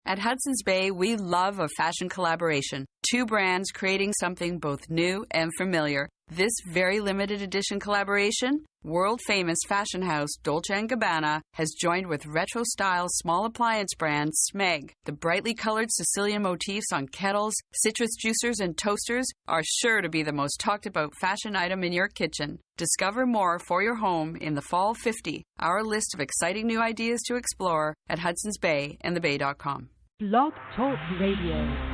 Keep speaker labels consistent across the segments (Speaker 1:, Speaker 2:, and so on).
Speaker 1: At Hudson's Bay, we love a fashion collaboration. Two brands creating something both new and familiar. This very limited edition collaboration, world-famous fashion house Dolce & Gabbana has joined with retro-style small appliance brand Smeg. The brightly colored Sicilian motifs on kettles, citrus juicers, and toasters are sure to be the most talked-about fashion item in your kitchen. Discover more for your home in the Fall 50, our list of exciting new ideas to explore at Hudson's Bay and thebay.com.
Speaker 2: Blog Talk Radio.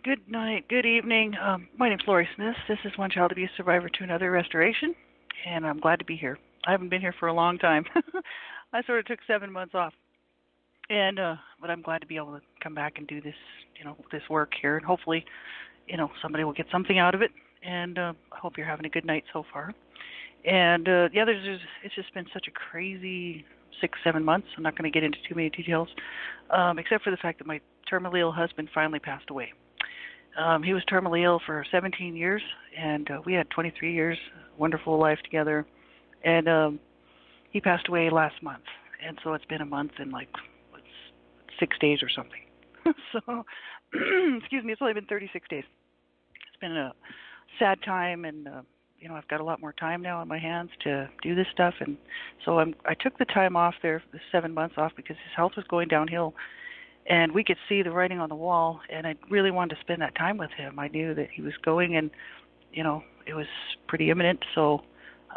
Speaker 3: Good night, good evening. My name's Lori Smith. This is one child abuse survivor to another restoration, and I'm glad to be here. I haven't been here for a long time. I sort of took 7 months off, and but I'm glad to be able to come back and do this, this work here, and hopefully, somebody will get something out of it. And I hope you're having a good night so far. And it's just been such a crazy 6-7 months. I'm not going to get into too many details, except for the fact that my terminally ill husband finally passed away. He was terminally ill for 17 years, and we had 23 years, wonderful life together. And he passed away last month, and so it's been a month and 6 days or something. So, excuse me, it's only been 36 days. It's been a sad time, and I've got a lot more time now on my hands to do this stuff, and so I took the time off there, the 7 months off, because his health was going downhill. And we could see the writing on the wall, and I really wanted to spend that time with him. I knew that he was going, and, it was pretty imminent. So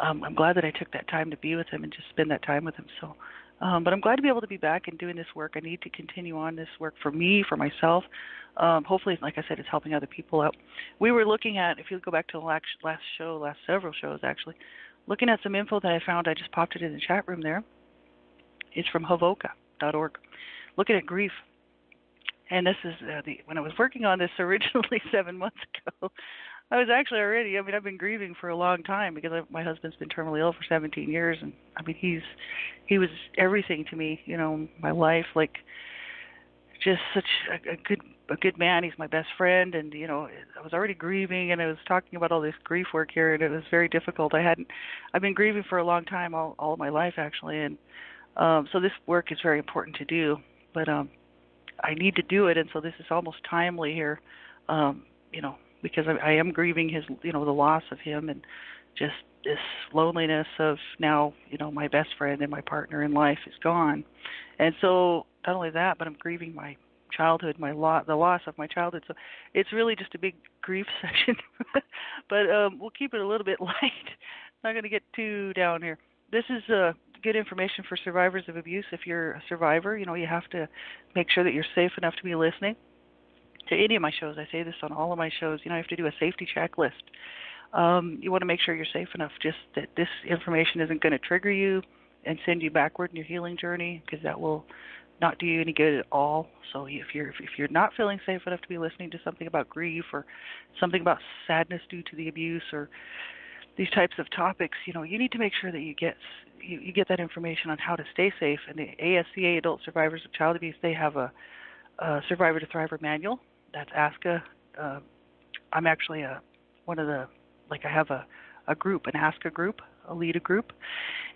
Speaker 3: I'm glad that I took that time to be with him and just spend that time with him. So, but I'm glad to be able to be back and doing this work. I need to continue on this work for me, for myself. Hopefully, like I said, it's helping other people out. We were looking at, if you go back to the last several shows, actually, looking at some info that I found. I just popped it in the chat room there. It's from hovoka.org. Looking at grief. And this is when I was working on this originally 7 months ago, I was actually already, I've been grieving for a long time because my husband's been terminally ill for 17 years. And, he was everything to me, my life, just such a good man. He's my best friend. And, I was already grieving, and I was talking about all this grief work here, and it was very difficult. I've been grieving for a long time, all of my life, actually. And so this work is very important to do. But, I need to do it, and so this is almost timely here, because I am grieving his, the loss of him, and just this loneliness of now, my best friend and my partner in life is gone. And so not only that, but I'm grieving my childhood, the loss of my childhood. So it's really just a big grief session, but we'll keep it a little bit light. Not going to get too down here. This is good information for survivors of abuse. If you're a survivor, you have to make sure that you're safe enough to be listening to any of my shows. I say this on all of my shows. You have to do a safety checklist. You want to make sure you're safe enough, just that this information isn't going to trigger you and send you backward in your healing journey, because that will not do you any good at all. So if you're not feeling safe enough to be listening to something about grief or something about sadness due to the abuse or these types of topics, you need to make sure that you get that information on how to stay safe. And the ASCA, Adult Survivors of Child Abuse, they have a Survivor to Thriver manual. That's ASCA. I'm actually one of the, I have a group, an ASCA group, a LEADA group,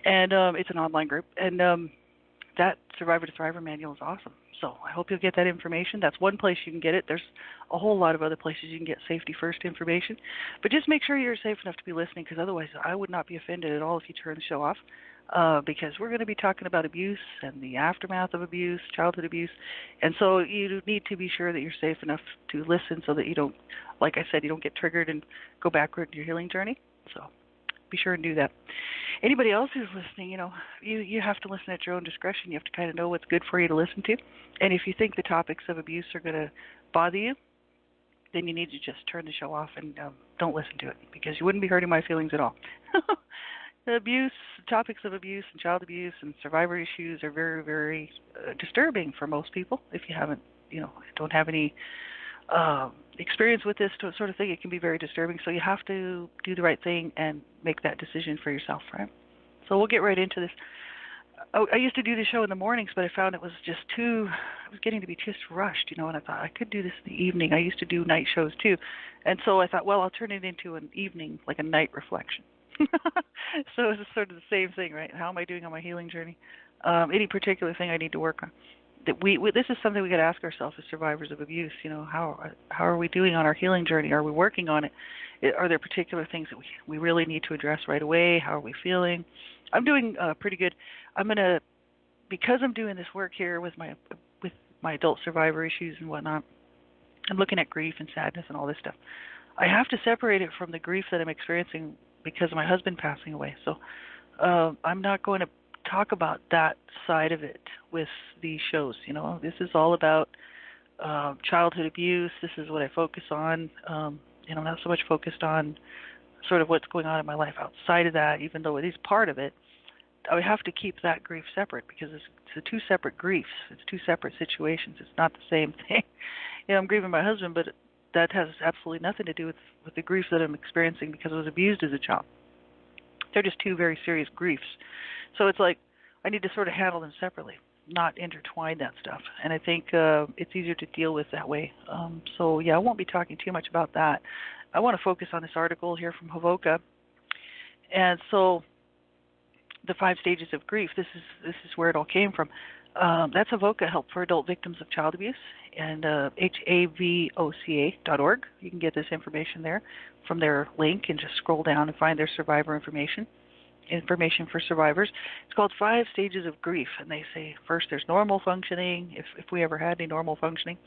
Speaker 3: and it's an online group. And that Survivor to Thriver manual is awesome. So I hope you'll get that information. That's one place you can get it. There's a whole lot of other places you can get safety first information. But just make sure you're safe enough to be listening, because otherwise I would not be offended at all if you turn the show off, because we're going to be talking about abuse and the aftermath of abuse, childhood abuse. And so you need to be sure that you're safe enough to listen so that you don't, like I said, you don't get triggered and go backward in your healing journey. So be sure and do that. Anybody else who's listening, you have to listen at your own discretion. You have to kind of know what's good for you to listen to. And if you think the topics of abuse are going to bother you, then you need to just turn the show off and don't listen to it, because you wouldn't be hurting my feelings at all. The topics of abuse and child abuse and survivor issues are very, very disturbing for most people. If you don't have any experience with this sort of thing, it can be very disturbing. So you have to do the right thing and make that decision for yourself, right? So we'll get right into this. I used to do the show in the mornings, but I found it was getting to be just rushed, and I thought I could do this in the evening. I used to do night shows too. And so I thought, well, I'll turn it into an evening, like a night reflection. So it's sort of the same thing, right? How am I doing on my healing journey? Any particular thing I need to work on? This is something we got to ask ourselves as survivors of abuse. How are we doing on our healing journey? Are we working on it? Are there particular things that we really need to address right away? How are we feeling? I'm doing pretty good. Because I'm doing this work here with my adult survivor issues and whatnot, I'm looking at grief and sadness and all this stuff. I have to separate it from the grief that I'm experiencing because of my husband passing away. So I'm not going to talk about that side of it with these shows. This is all about childhood abuse. This is what I focus on. Not so much focused on sort of what's going on in my life outside of that, even though it is part of it. I have to keep that grief separate, because it's two separate griefs. It's two separate situations. It's not the same thing. I'm grieving my husband, but that has absolutely nothing to do with the grief that I'm experiencing because I was abused as a child. They're just two very serious griefs. So it's like I need to sort of handle them separately, not intertwine that stuff. And I think it's easier to deal with that way. So I won't be talking too much about that. I want to focus on this article here from Hovoka. And so the 5 stages of grief, this is where it all came from. That's Hovoka, Help for Adult Victims of Child Abuse, and HAVOCA.org. You can get this information there from their link and just scroll down and find their survivor information for survivors. It's called 5 Stages of Grief, and they say first there's normal functioning, if we ever had any normal functioning.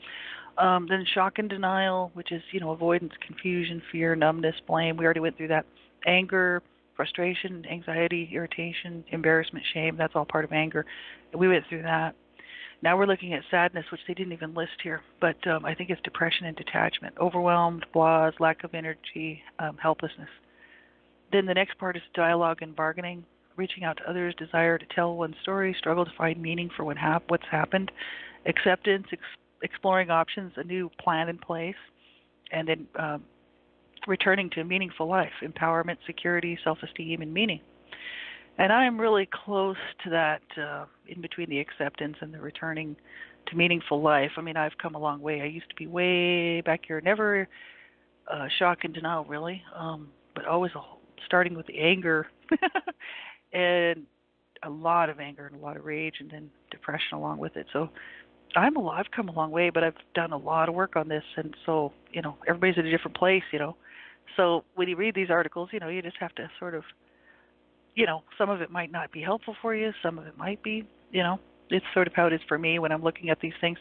Speaker 3: Then shock and denial, which is, avoidance, confusion, fear, numbness, blame. We already went through that. Anger, frustration, anxiety, irritation, embarrassment, shame. That's all part of anger. We went through that. Now we're looking at sadness, which they didn't even list here, but I think it's depression and detachment, overwhelmed, blahs, lack of energy, helplessness. Then the next part is dialogue and bargaining, reaching out to others, desire to tell one's story, struggle to find meaning for what's happened, acceptance, exploring options, a new plan in place, and then returning to a meaningful life, empowerment, security, self-esteem, and meaning. And I am really close to that in between the acceptance and the returning to meaningful life. I mean, I've come a long way. I used to be way back here, never shock and denial, really, but always starting with the anger and a lot of anger and a lot of rage, and then depression along with it. So I've come a long way, but I've done a lot of work on this, and so, everybody's at a different place, So when you read these articles, you just have to sort of, some of it might not be helpful for you, some of it might be, it's sort of how it is for me when I'm looking at these things.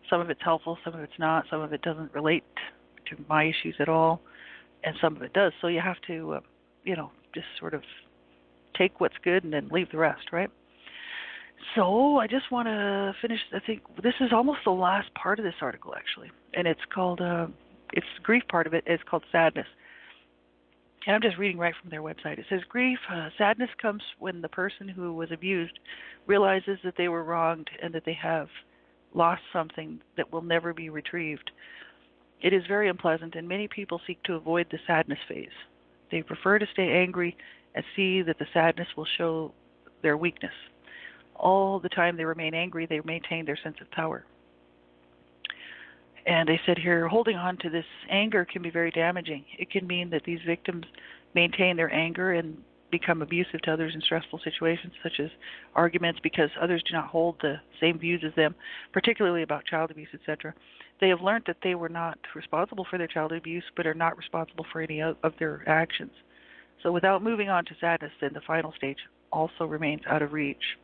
Speaker 3: Some of it's helpful, some of it's not, some of it doesn't relate to my issues at all, and some of it does. So you have to, just sort of take what's good and then leave the rest, right? So I just want to finish, I think this is almost the last part of this article, actually, and it's called, it's the grief part of it, it's called sadness. And I'm just reading right from their website. It says, grief, sadness comes when the person who was abused realizes that they were wronged and that they have lost something that will never be retrieved. It is very unpleasant, and many people seek to avoid the sadness phase. They prefer to stay angry and see that the sadness will show their weakness. All the time they remain angry, they maintain their sense of power. And they said here, holding on to this anger can be very damaging. It can mean that these victims maintain their anger and become abusive to others in stressful situations, such as arguments, because others do not hold the same views as them, particularly about child abuse, etc. They have learned that they were not responsible for their child abuse, but are not responsible for any of their actions. So without moving on to sadness, then the final stage also remains out of reach.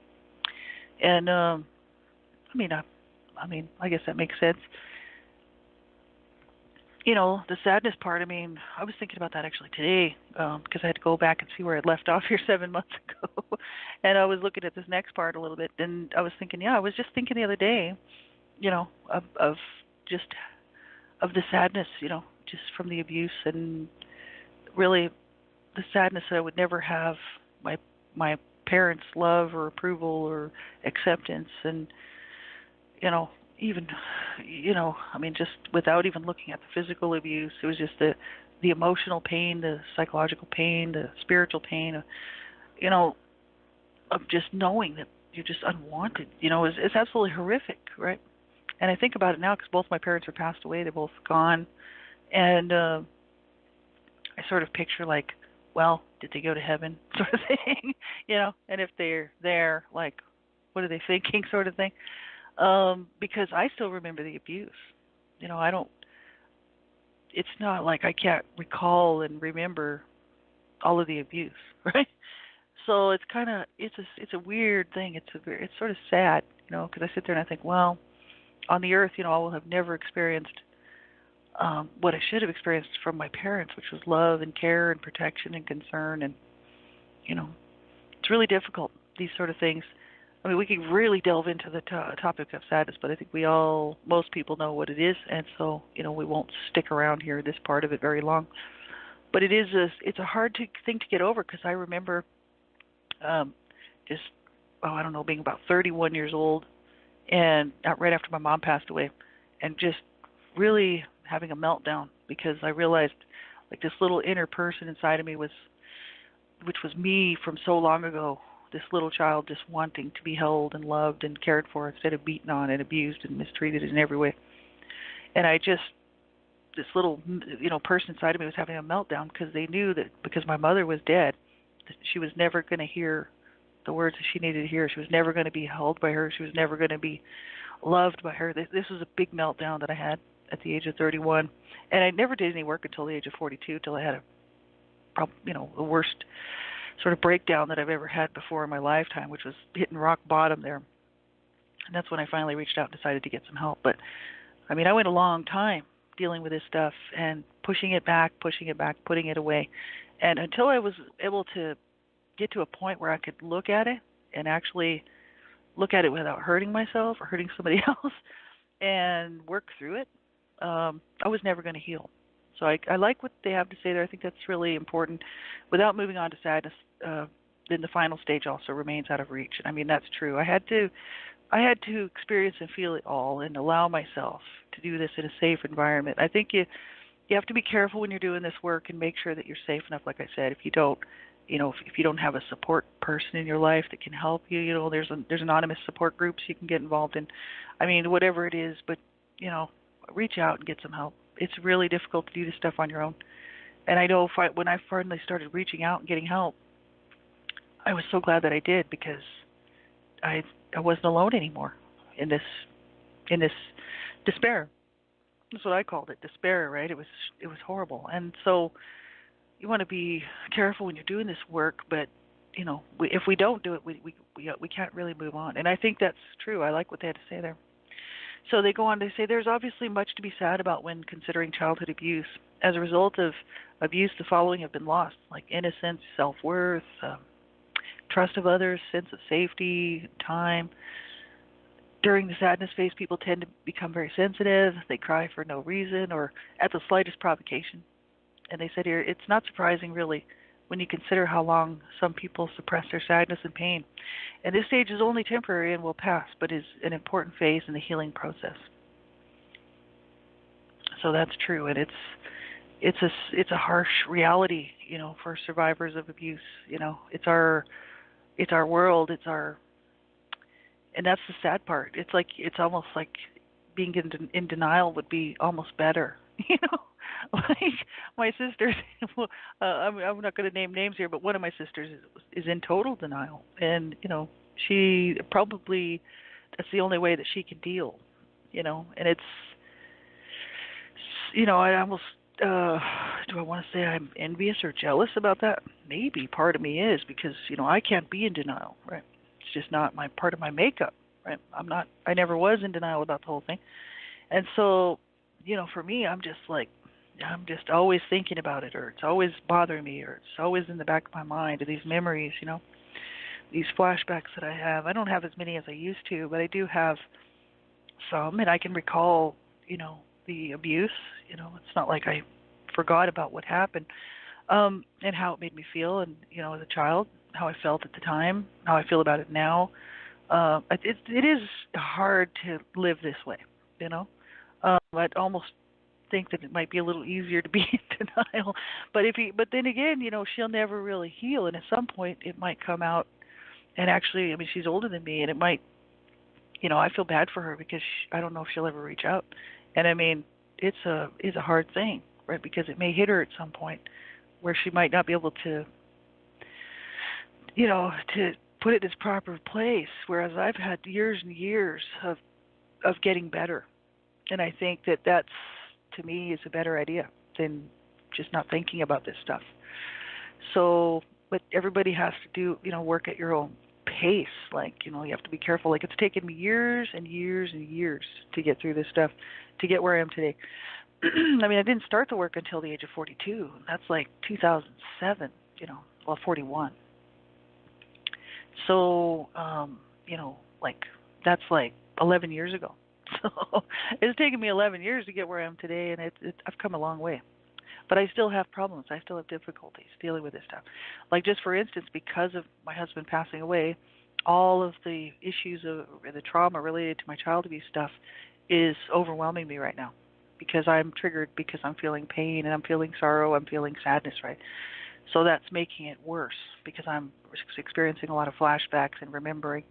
Speaker 3: And I guess that makes sense. You know, the sadness part, I was thinking about that actually today because I had to go back and see where I'd left off here 7 months ago. And I was looking at this next part a little bit, and I was thinking, I was just thinking the other day, of the sadness, just from the abuse, and really the sadness that I would never have my parents' love or approval or acceptance, and even just without even looking at the physical abuse, it was just the emotional pain, the psychological pain, the spiritual pain, of just knowing that you're just unwanted. It's absolutely horrific, right? And I think about it now because both my parents are passed away; they're both gone, and I sort of picture like, well, did they go to heaven, sort of thing, And if they're there, like, what are they thinking, sort of thing. Because I still remember the abuse. It's not like I can't recall and remember all of the abuse, right? So it's kind of, it's a weird thing. It's sort of sad, because I sit there and I think, well, on the earth, I will have never experienced what I should have experienced from my parents, which was love and care and protection and concern. And, it's really difficult, these sort of things. We can really delve into the topic of sadness, but I think most people know what it is, and so, we won't stick around here, this part of it, very long. But it's a hard thing to get over, because I remember being about 31 years old, and right after my mom passed away, and just really having a meltdown, because I realized, like, this little inner person inside of me which was me from so long ago, this little child just wanting to be held and loved and cared for instead of beaten on and abused and mistreated in every way. And this little, person inside of me was having a meltdown, because they knew that because my mother was dead, that she was never going to hear the words that she needed to hear. She was never going to be held by her. She was never going to be loved by her. This was a big meltdown that I had at the age of 31. And I never did any work until the age of 42, till I had the worst sort of breakdown that I've ever had before in my lifetime, which was hitting rock bottom there. And that's when I finally reached out and decided to get some help. But, I went a long time dealing with this stuff and pushing it back, putting it away. And until I was able to get to a point where I could look at it and actually look at it without hurting myself or hurting somebody else and work through it, I was never going to heal. So I like what they have to say there. I think that's really important. Without moving on to sadness, then the final stage also remains out of reach. That's true. I had to experience and feel it all and allow myself to do this in a safe environment. I think you have to be careful when you're doing this work and make sure that you're safe enough. Like I said, if you don't have a support person in your life that can help you, there's anonymous support groups you can get involved in. Whatever it is, but reach out and get some help. It's really difficult to do this stuff on your own. And I know when I finally started reaching out and getting help, I was so glad that I did, because I wasn't alone anymore in this despair. That's what I called it, despair, right? It was horrible. And so you want to be careful when you're doing this work, but if we don't do it, we can't really move on. And I think that's true. I like what they had to say there. So they go on to say, there's obviously much to be sad about when considering childhood abuse. As a result of abuse, the following have been lost, like innocence, self-worth, trust of others, sense of safety, time. During the sadness phase, people tend to become very sensitive. They cry for no reason or at the slightest provocation. And they said here, it's not surprising, really, when you consider how long some people suppress their sadness and pain. And this stage is only temporary and will pass, but is an important phase in the healing process. So that's true, and it's a harsh reality, for survivors of abuse. It's our world, and that's the sad part. It's almost like being in denial would be almost better, like my sisters. I'm not going to name names here, but one of my sisters is in total denial, and she probably, that's the only way that she can deal, and it's, I almost, do I want to say I'm envious or jealous about that? Maybe part of me is, because I can't be in denial, right? It's just not my part of my makeup, right? I never was in denial about the whole thing. And so, for me, I'm just always thinking about it, or it's always bothering me, or it's always in the back of my mind, or these memories, these flashbacks that I have. I don't have as many as I used to, but I do have some, and I can recall, the abuse. It's not like I forgot about what happened, and how it made me feel, and as a child, how I felt at the time, how I feel about it now. It is hard to live this way, I'd almost think that it might be a little easier to be in denial, but then again, she'll never really heal, and at some point it might come out. And actually, she's older than me, and it might, I feel bad for her, because I don't know if she'll ever reach out. And it's a hard thing, right? Because it may hit her at some point where she might not be able to, to put it in its proper place. Whereas I've had years and years of getting better, and I think that's, to me, is a better idea than just not thinking about this stuff. So, but everybody has to do, work at your own pace. Like, you have to be careful. Like, it's taken me years and years and years to get through this stuff, to get where I am today. I didn't start the work until the age of 42. That's like 2007, 41. So, that's like 11 years ago. So it's taken me 11 years to get where I am today, and I've come a long way. But I still have problems. I still have difficulties dealing with this stuff. Like, just for instance, because of my husband passing away, all of the issues of the trauma related to my child abuse stuff is overwhelming me right now, because I'm triggered, because I'm feeling pain and I'm feeling sorrow, I'm feeling sadness, right? So that's making it worse, because I'm experiencing a lot of flashbacks and remembering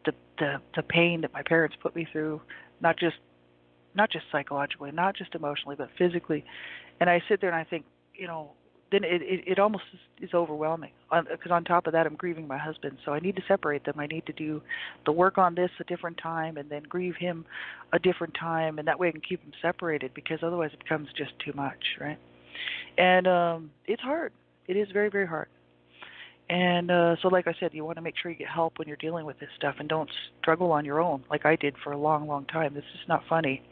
Speaker 3: the pain that my parents put me through, not just psychologically, not just emotionally, but physically. And I sit there and I think, then it almost is overwhelming. Because on top of that, I'm grieving my husband. So I need to separate them. I need to do the work on this a different time, and then grieve him a different time. And that way I can keep them separated, because otherwise it becomes just too much, right? And it's hard. It is very, very hard. And so like I said, you want to make sure you get help when you're dealing with this stuff, and don't struggle on your own like I did for a long, long time. This is not funny.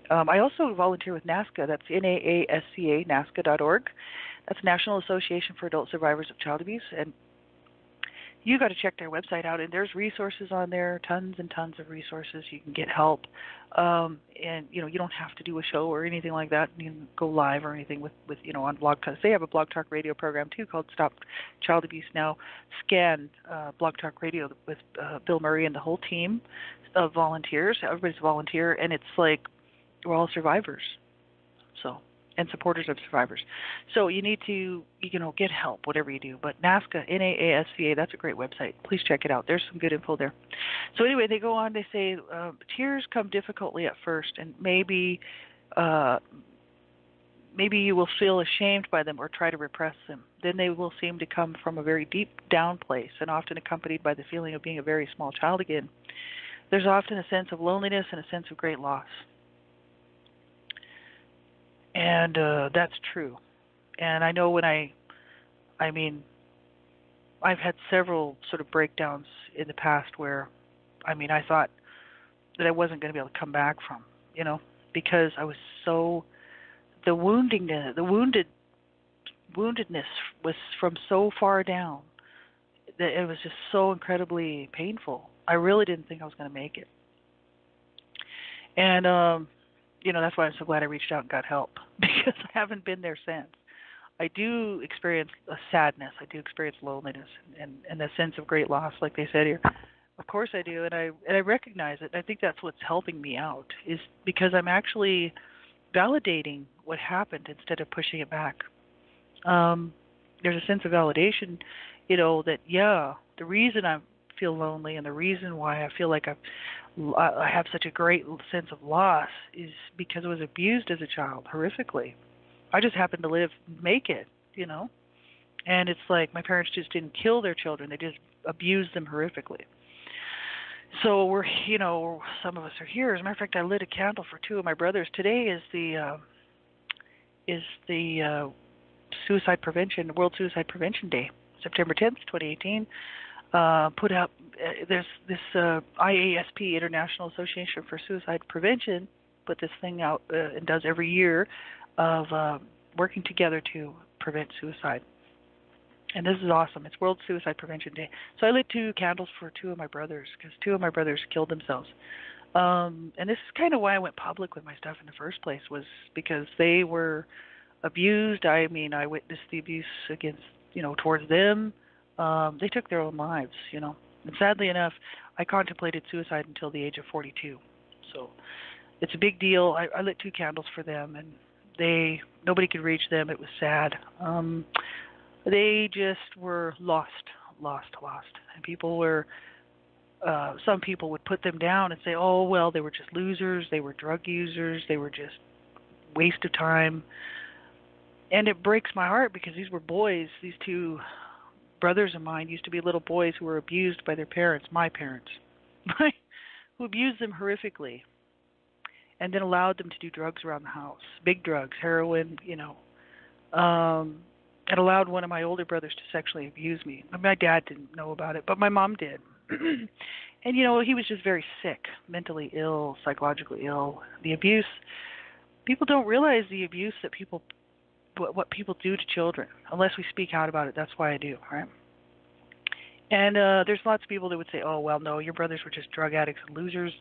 Speaker 3: I also volunteer with NAASCA. That's NAASCA, NAASCA.org. That's National Association for Adult Survivors of Child Abuse. And you got to check their website out, and there's resources on there, tons and tons of resources. You can get help. And, you don't have to do a show or anything like that. You can go live or anything with on Blog Talk. They have a Blog Talk Radio program, too, called Stop Child Abuse Now. Scan Blog Talk Radio with Bill Murray and the whole team of volunteers. Everybody's a volunteer, and it's like we're all survivors, and supporters of survivors. So you need to, get help, whatever you do. But NAASCA, NAASCA, that's a great website. Please check it out. There's some good info there. So anyway, they go on, they say, tears come difficultly at first, and maybe you will feel ashamed by them or try to repress them. Then they will seem to come from a very deep down place, and often accompanied by the feeling of being a very small child again. There's often a sense of loneliness and a sense of great loss. And that's true. And I know when I've had several sort of breakdowns in the past where, I thought that I wasn't going to be able to come back from, because I was so, the woundedness was from so far down that it was just so incredibly painful. I really didn't think I was going to make it. And, that's why I'm so glad I reached out and got help, because I haven't been there since. I do experience a sadness. I do experience loneliness and a sense of great loss, like they said here. Of course I do, and I recognize it. I think that's what's helping me out, is because I'm actually validating what happened instead of pushing it back. There's a sense of validation, that, the reason I feel lonely and the reason why I feel like I have such a great sense of loss is because I was abused as a child, horrifically. I just happened to make it, And it's like my parents just didn't kill their children. They just abused them horrifically. So we're, some of us are here. As a matter of fact, I lit a candle for two of my brothers. Today is the Suicide Prevention, World Suicide Prevention Day, September 10th, 2018. Put up, there's this IASP, International Association for Suicide Prevention, put this thing out and does every year of working together to prevent suicide. And this is awesome. It's World Suicide Prevention Day. So I lit 2 candles for 2 of my brothers because 2 of my brothers killed themselves. And this is kind of why I went public with my stuff in the first place, was because they were abused. I witnessed the abuse against, towards them. They took their own lives, And sadly enough, I contemplated suicide until the age of 42. So it's a big deal. I lit 2 candles for them, and nobody could reach them. It was sad. They just were lost. And people were, some people would put them down and say, oh, well, they were just losers, they were drug users, they were just waste of time. And it breaks my heart because these were boys. These 2 brothers of mine used to be little boys who were abused by their parents, my parents, who abused them horrifically and then allowed them to do drugs around the house, big drugs, heroin, It allowed one of my older brothers to sexually abuse me. My dad didn't know about it, but my mom did. And, he was just very sick, mentally ill, psychologically ill. The abuse, people don't realize the abuse that what people do to children, unless we speak out about it. That's why I do, right? And there's lots of people that would say, oh, well, no, your brothers were just drug addicts and losers.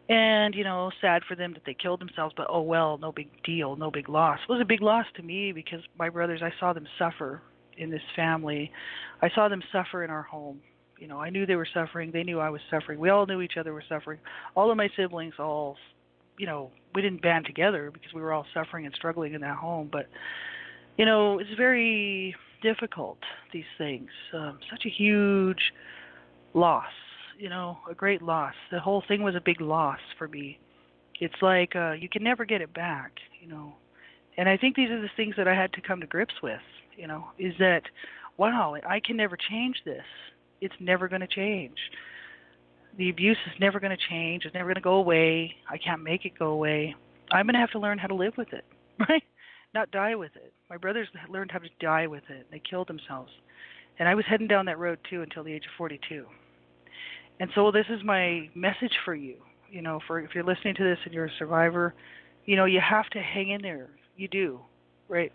Speaker 3: And, sad for them that they killed themselves, but oh, well, no big deal, no big loss. It was a big loss to me because my brothers, I saw them suffer in this family. I saw them suffer in our home. I knew they were suffering. They knew I was suffering. We all knew each other were suffering. All of my siblings we didn't band together because we were all suffering and struggling in that home. But, it's very difficult, these things. Such a huge loss. A great loss. The whole thing was a big loss for me. It's like you can never get it back, And I think these are the things that I had to come to grips with, is that, wow, I can never change this. It's never going to change. The abuse is never going to change. It's never going to go away. I can't make it go away. I'm going to have to learn how to live with it, right? Not die with it. My brothers learned how to die with it. They killed themselves. And I was heading down that road, too, until the age of 42. And so this is my message for you, for if you're listening to this and you're a survivor, you have to hang in there. You do, right?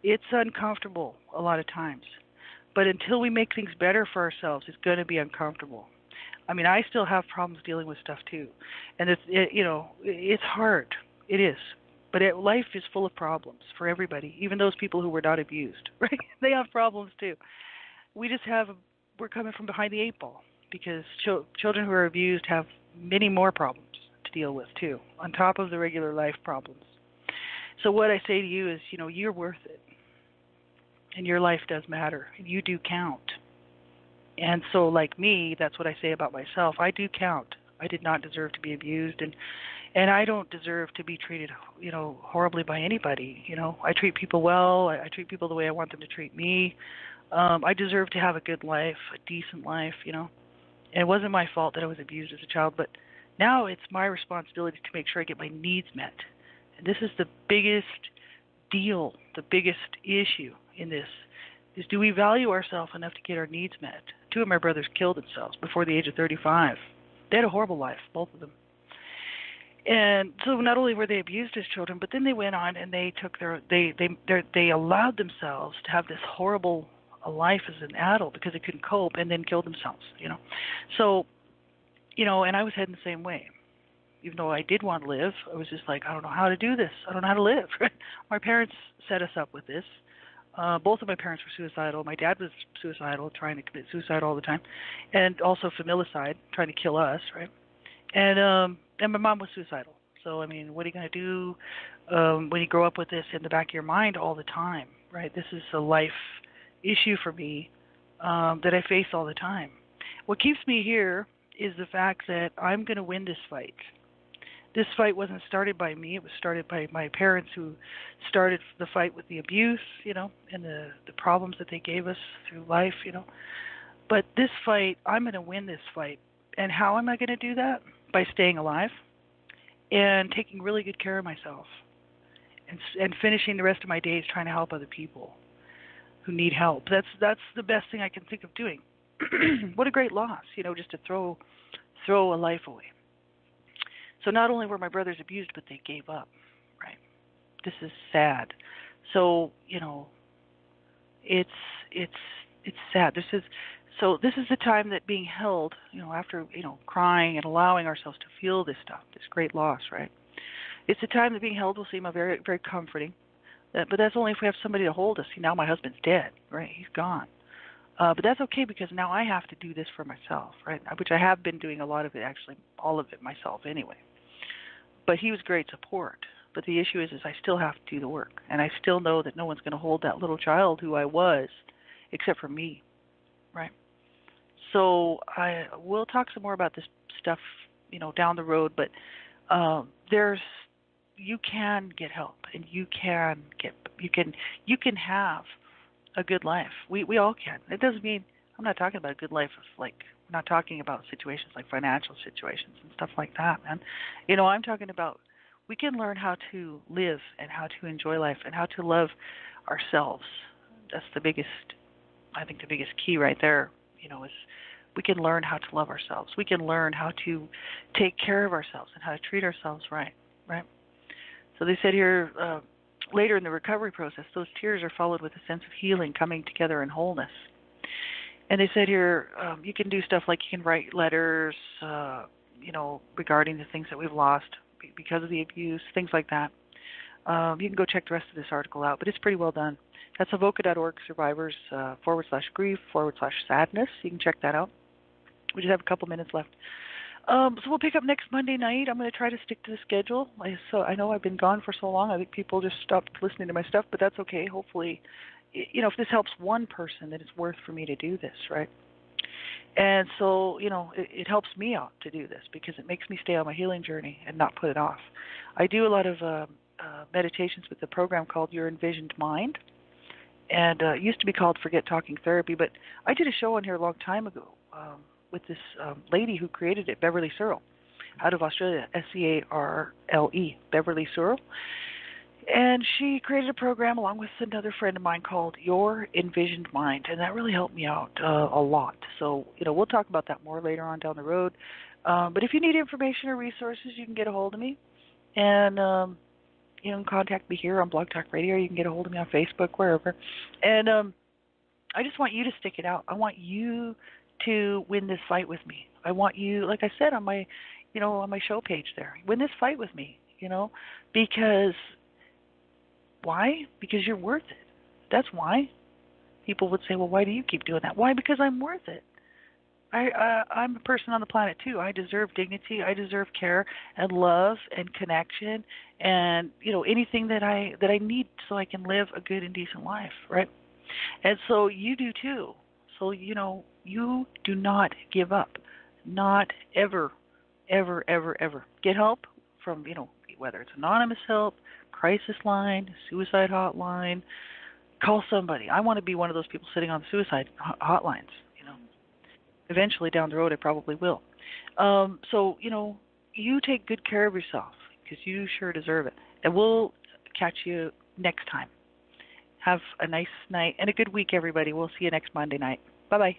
Speaker 3: It's uncomfortable a lot of times. But until we make things better for ourselves, it's going to be uncomfortable. I still have problems dealing with stuff too. And it's hard. It is. But life is full of problems for everybody, even those people who were not abused, right? They have problems too. We're coming from behind the 8 ball. Because children who are abused have many more problems to deal with, too, on top of the regular life problems. So what I say to you is, you're worth it. And your life does matter. And you do count. And so, like me, that's what I say about myself. I do count. I did not deserve to be abused. And I don't deserve to be treated, horribly by anybody. I treat people well. I treat people the way I want them to treat me. I deserve to have a good life, a decent life, And it wasn't my fault that I was abused as a child, but now it's my responsibility to make sure I get my needs met. And this is the biggest deal, the biggest issue in this, is do we value ourselves enough to get our needs met? 2 of my brothers killed themselves before the age of 35. They had a horrible life, both of them. And so not only were they abused as children, but then they went on and they took they allowed themselves to have this horrible a life as an adult because they couldn't cope and then killed themselves, So, and I was heading the same way. Even though I did want to live, I was just like, I don't know how to do this. I don't know how to live. My parents set us up with this. Both of my parents were suicidal. My dad was suicidal, trying to commit suicide all the time, and also familicide, trying to kill us, right? And my mom was suicidal. So, I mean, what are you going to do when you grow up with this in the back of your mind all the time, right? This is a life issue for me that I face all the time. What keeps me here is the fact that I'm going to win this fight. This fight wasn't started by me. It was started by my parents, who started the fight with the abuse, and the problems that they gave us through life, But this fight, I'm going to win this fight. And how am I going to do that? By staying alive and taking really good care of myself and finishing the rest of my days trying to help other people who need help. That's the best thing I can think of doing. What a great loss, just to throw a life away. So not only were my brothers abused, but they gave up, right? This is sad. So, it's sad. This is the time that being held, after, crying and allowing ourselves to feel this stuff, this great loss, right? It's the time that being held will seem very, very comforting. But that's only if we have somebody to hold us. See, now my husband's dead, right? He's gone. But that's okay, because now I have to do this for myself, right? Which I have been doing a lot of it, actually, all of it myself anyway. But he was great support. But the issue is I still have to do the work. And I still know that no one's going to hold that little child who I was except for me, right? So we'll talk some more about this stuff, down the road. But you can get help, and you can have a good life. We all can. It doesn't mean I'm not talking about a good life of I'm not talking about situations like financial situations and stuff like that, man. I'm talking about we can learn how to live and how to enjoy life and how to love ourselves. That's the biggest key right there, is we can learn how to love ourselves. We can learn how to take care of ourselves and how to treat ourselves right? So they said here, later in the recovery process, those tears are followed with a sense of healing, coming together in wholeness. And they said here, you can do stuff like you can write letters, regarding the things that we've lost because of the abuse, things like that. You can go check the rest of this article out, but it's pretty well done. That's avoca.org, survivors /grief/sadness. You can check that out. We just have a couple minutes left. So we'll pick up next Monday night. I'm going to try to stick to the schedule. I know I've been gone for so long. I think people just stopped listening to my stuff, but that's okay. Hopefully, if this helps one person, then it's worth for me to do this, right? And so, it helps me out to do this because it makes me stay on my healing journey and not put it off. I do a lot of meditations with a program called Your Envisioned Mind, and it used to be called Forget Talking Therapy, but I did a show on here a long time ago with this lady who created it, Beverly Searle, out of Australia, Searle, Beverly Searle. And she created a program along with another friend of mine called Your Envisioned Mind, and that really helped me out a lot. So, we'll talk about that more later on down the road. But if you need information or resources, you can get a hold of me. And, you can contact me here on Blog Talk Radio, or you can get a hold of me on Facebook, wherever. And I just want you to stick it out. I want you to win this fight with me. I want you, like I said on my show page there, win this fight with me, because why? Because you're worth it. That's why. People would say, well, why do you keep doing that? Why? Because I'm worth it. I'm a person on the planet too. I deserve dignity. I deserve care and love and connection and anything that I need so I can live a good and decent life, right? And so you do too. So you do not give up, not ever, ever, ever, ever. Get help from whether it's anonymous help, crisis line, suicide hotline. Call somebody. I want to be one of those people sitting on the suicide hotlines. Eventually down the road, I probably will. So you take good care of yourself because you sure deserve it. And we'll catch you next time. Have a nice night and a good week, everybody. We'll see you next Monday night. Bye-bye.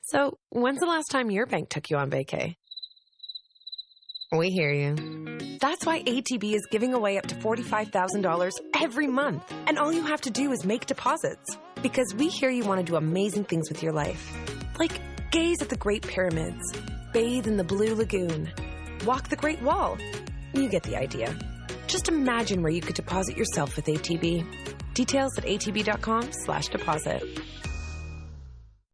Speaker 4: So, when's the last time your bank took you on vacay? We hear you. That's why ATB is giving away up to $45,000 every month. And all you have to do is make deposits. Because we hear you want to do amazing things with your life. Like gaze at the Great Pyramids, bathe in the Blue Lagoon, walk the Great Wall. You get the idea. Just imagine where you could deposit yourself with ATB. Details at atb.com/deposit.